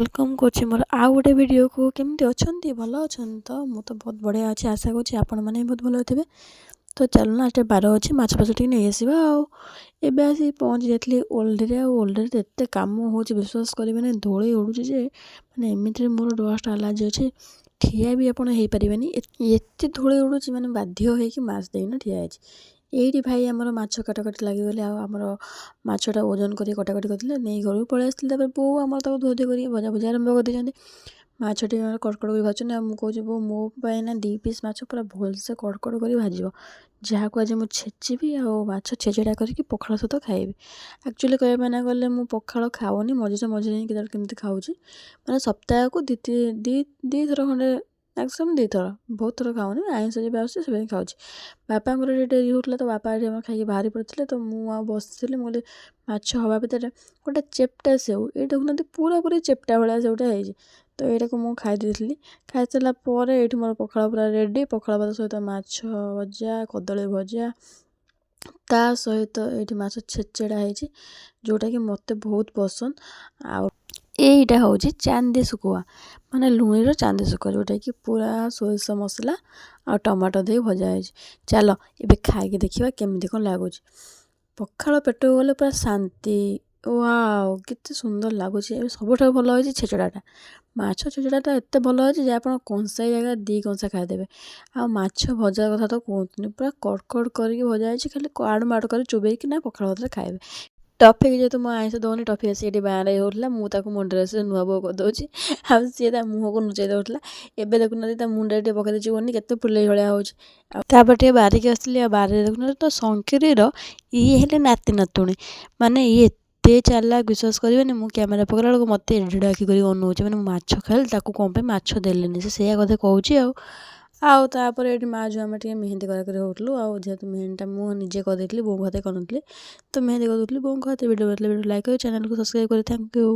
Welcome करछि मोर आ गोटे video को केमती अच्छी भल अच्छा तो मु तो बहुत बढ़िया अच्छे आशा करुँच आपण मैंने बहुत भल थे। तो चलो ना आज बार अच्छे माछ फाछ टे नहीं आसवा आबे आसी पहुँची जाती ओल्डे ओल्डे एत कम हो विश्वास करेंगे धूली उड़ूची जे मैंने एमती मोर डस्ट आलर्जी अच्छे ठिया भी आपड़ हो पारे एत धूली उड़ूची मैंने बाध्य होगी माछ देना ठिया ये भाई आमर माछ काटाकटी लगिगले आमर माछटा ओजन कर कटाकटी करते नहीं घर पलि आसते बो आम धोधे कर भजा भजा आरंभ कर देते माछटी कड़कड़ कर भाजुन मुझे कौच बो मो ना 2 पीस माछ पूरा भलसे कड़कड़ कर भाज जहाँ को आज मुझे छेचिबी आछ छेचड़ा करके पखाल सहित खाइबी। एक्चुअली कहना ना गले मुझे पखाल खाऊनी मझे मझे केमती खाऊँ मैंने सप्ताह को दी थर खंडे मैक्सिमम 2 थर बहुत थर खाऊनी आइंस जब आसे खाऊँ। बापा डेरी होता तो बापा खाई बाहरी पड़ते तो मुझे बसी मुझे माछ हवा भितर गोटे चेप्टा सेव ये देखुना पूरा पूरी चेप्टा भाया सेवटा है तो यहाँ को मुझे खाई खाई सारापर ये मोर पखाल पूरा रेडी पखाल भात सहित माछ भजा कदली भजा ता सहित ये माछ छेचड़ा है जोटा कि मत बहुत पसंद आ यहीटा हूँ चांदी शुखुआ माने लुणीर चांदी शुखुआ जोटा कि पूरा सोरिष मसला आ टमाटो दे भजा है। चलो ये खाई देखा केमती कौन लगुच पखाल पेट गले पूरा शांति वाओ केते सुंदर लगुच सबुठ भल हो छेचड़ाटा माछ छेचड़ाटा एत भल हो जे आप कंसाई जगह 2 कंसा खाईदेवे आ माछ भजा कथा तो कहतुनि पूरा कड़कड़ करके भजा है खाली आड़ माड़ कर चोबेक ना पखाल भात खाइबे। टफी जेहतु मुझे आइंस दौनी टफी आसी ये बाहर होता मुझे मुंडे से नुआ बो करदे सी मुह को लुचाई दौला एवं देखुना मुंडे पकई बनी के फुले भाया होपर बारिक आसली बारे देखुना तो शंकरी ये हेले नाती नातुणी माने ये एत चालाक विश्वास करेंगे मुझे कैमेरा पकड़ा बेलू मत एडे आखि कर अनौचे मैंने माछ खाइल कौन पे माछ देलेनी से कथा कहूँ आउपर ये माँ जो आम मेहंदी कर होटलु जेहतु मेहंदी मुझे निजे करदेली बों हाथ कर तो मेहंदी कर बों हाथ वीडियो वीडियो लाइक कर चैनल को सब्सक्राइब कर थैंक यू।